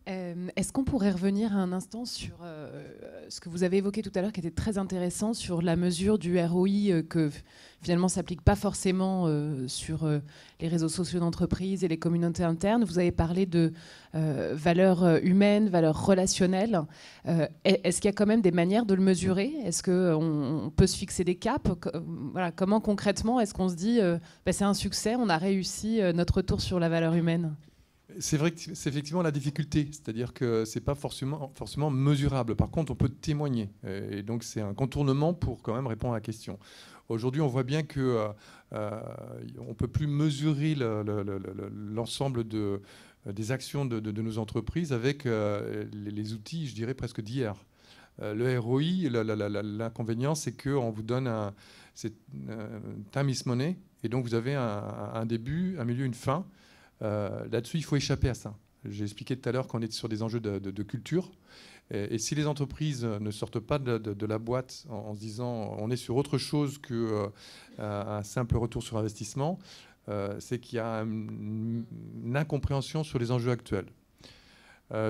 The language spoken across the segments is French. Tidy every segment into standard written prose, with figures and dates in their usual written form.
Est-ce qu'on pourrait revenir un instant sur ce que vous avez évoqué tout à l'heure, qui était très intéressant, sur la mesure du ROI que finalement s'applique pas forcément sur les réseaux sociaux d'entreprise et les communautés internes. Vous avez parlé de valeurs humaines, valeurs relationnelles. Est-ce qu'il y a quand même des manières de le mesurer? Est-ce qu'on peut se fixer des caps? Voilà, comment concrètement est-ce qu'on se dit bah, c'est un succès, on a réussi notre retour sur la valeur humaine? C'est vrai que c'est effectivement la difficulté, c'est-à-dire que c'est pas forcément mesurable. Par contre, on peut témoigner, et donc c'est un contournement pour quand même répondre à la question. Aujourd'hui, on voit bien que on peut plus mesurer l'ensemble des actions de nos entreprises avec les outils, je dirais presque d'hier. Le ROI, l'inconvénient, c'est qu'on vous donne time is money, et donc vous avez un début, un milieu, une fin. Là-dessus, il faut échapper à ça. J'ai expliqué tout à l'heure qu'on est sur des enjeux de culture. Et si les entreprises ne sortent pas de la boîte en se disant on est sur autre chose qu'un simple retour sur investissement, c'est qu'il y a une incompréhension sur les enjeux actuels.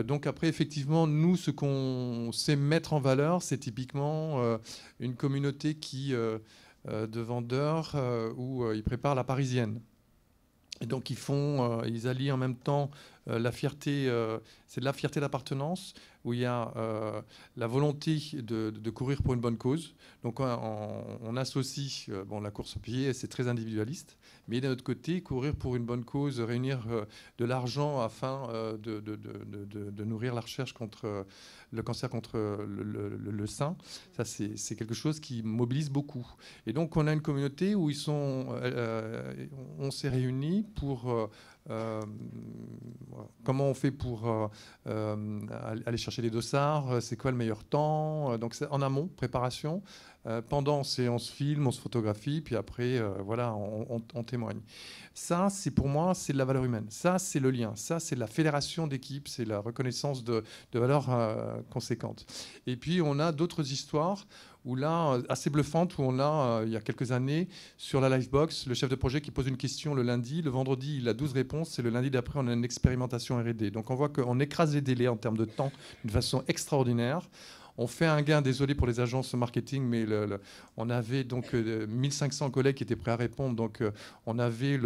Donc après, effectivement, nous, ce qu'on sait mettre en valeur, c'est typiquement une communauté de vendeurs où ils préparent la parisienne. Et donc ils allient en même temps la fierté, c'est de la fierté d'appartenance, où il y a la volonté de courir pour une bonne cause. Donc on associe, la course à pied, c'est très individualiste, mais d'un autre côté, courir pour une bonne cause, réunir de l'argent afin de nourrir la recherche contre le cancer, contre le sein, ça c'est quelque chose qui mobilise beaucoup. Et donc on a une communauté où on s'est réunis pour comment on fait pour aller chercher les dossards, c'est quoi le meilleur temps, donc c'est en amont, préparation. Pendant, on se filme, on se photographie, puis après, on témoigne. Ça, pour moi, c'est de la valeur humaine. Ça, c'est le lien. Ça, c'est la fédération d'équipe, c'est la reconnaissance de valeurs conséquentes. Et puis, on a d'autres histoires où là, assez bluffantes, où on a, il y a quelques années, sur la Livebox, le chef de projet qui pose une question le lundi. Le vendredi, il a 12 réponses. Et le lundi d'après, on a une expérimentation R&D. Donc, on voit qu'on écrase les délais en termes de temps d'une façon extraordinaire. On fait un gain, désolé pour les agences marketing, mais on avait donc 1500 collègues qui étaient prêts à répondre. Donc, on avait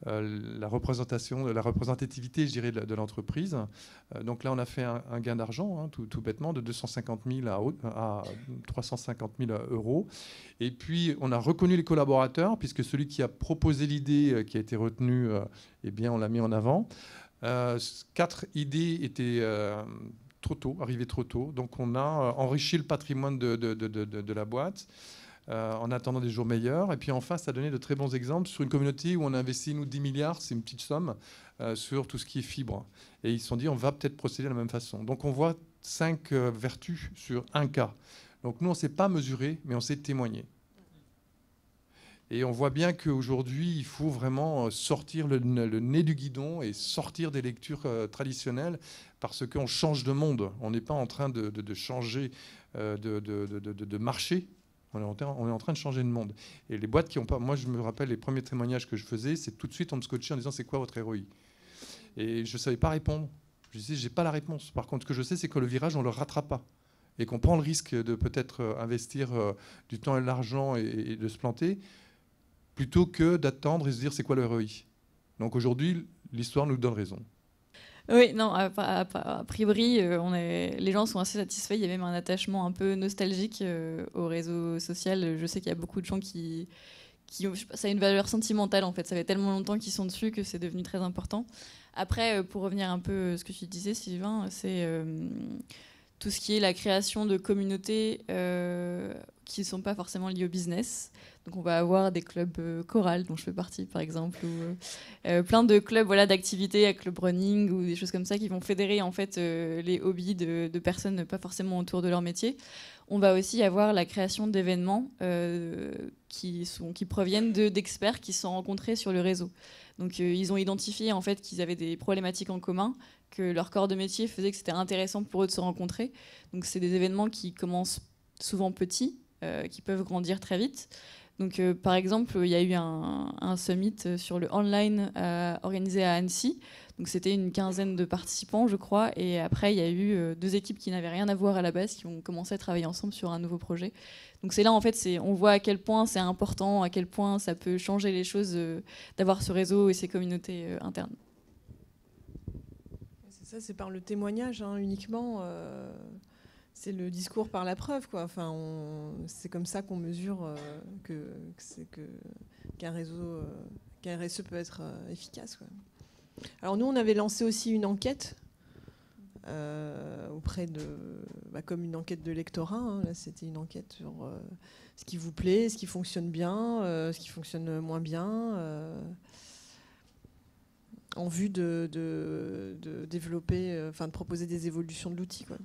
la représentativité, je dirais, de l'entreprise. Donc là, on a fait un gain d'argent, tout bêtement, de 250 000 à 350 000 euros. Et puis, on a reconnu les collaborateurs, puisque celui qui a proposé l'idée qui a été retenue, eh bien, on l'a mis en avant. 4 idées étaient arrivées trop tôt. Donc, on a enrichi le patrimoine de la boîte. En attendant des jours meilleurs. Et puis enfin, ça a donné de très bons exemples sur une communauté où on a investi, nous, 10 milliards, c'est une petite somme, sur tout ce qui est fibre. Et ils se sont dit, on va peut-être procéder de la même façon. Donc on voit 5 vertus sur un cas. Donc nous, on ne sait pas mesurer, mais on sait témoigner. Et on voit bien qu'aujourd'hui, il faut vraiment sortir le nez du guidon et sortir des lectures traditionnelles, parce qu'on change de monde. On n'est pas en train de changer de marché. On est en train de changer de monde. Et les boîtes qui n'ont pas... Moi, je me rappelle les premiers témoignages que je faisais, c'est tout de suite, on me scotchait en disant, c'est quoi votre ROI? Et je ne savais pas répondre. Je disais, j'ai pas la réponse. Par contre, ce que je sais, c'est que le virage, on ne le rattrape pas. Et qu'on prend le risque de peut-être investir du temps et de l'argent et de se planter, plutôt que d'attendre et se dire, c'est quoi le ROI? Donc aujourd'hui, l'histoire nous donne raison. Oui, non, a priori, les gens sont assez satisfaits. Il y a même un attachement un peu nostalgique au réseau social. Je sais qu'il y a beaucoup de gens qui ont, ça a une valeur sentimentale en fait. Ça fait tellement longtemps qu'ils sont dessus que c'est devenu très important. Après, pour revenir un peu à ce que tu disais, Sylvain, c'est tout ce qui est la création de communautés qui ne sont pas forcément liées au business. Donc on va avoir des clubs chorales dont je fais partie par exemple, ou plein de clubs d'activités, club running ou des choses comme ça qui vont fédérer en fait les hobbies de personnes pas forcément autour de leur métier. On va aussi avoir la création d'événements qui proviennent d'experts qui se sont rencontrés sur le réseau. Donc ils ont identifié en fait qu'ils avaient des problématiques en commun, que leur corps de métier faisait que c'était intéressant pour eux de se rencontrer. Donc c'est des événements qui commencent souvent petits, qui peuvent grandir très vite. Donc, par exemple, il y a eu un summit sur le online organisé à Annecy. Donc c'était une quinzaine de participants, je crois. Et après, il y a eu 2 équipes qui n'avaient rien à voir à la base, qui ont commencé à travailler ensemble sur un nouveau projet. Donc c'est là, en fait, on voit à quel point c'est important, à quel point ça peut changer les choses d'avoir ce réseau et ces communautés internes. C'est ça, c'est par le témoignage uniquement. C'est le discours par la preuve, quoi. Enfin, c'est comme ça qu'on mesure qu'un réseau, qu'un RSE peut être efficace, quoi. Alors nous, on avait lancé aussi une enquête auprès comme une enquête de lectorat. Là, c'était une enquête sur ce qui vous plaît, ce qui fonctionne bien, ce qui fonctionne moins bien, en vue de développer, de proposer des évolutions de l'outil, quoi.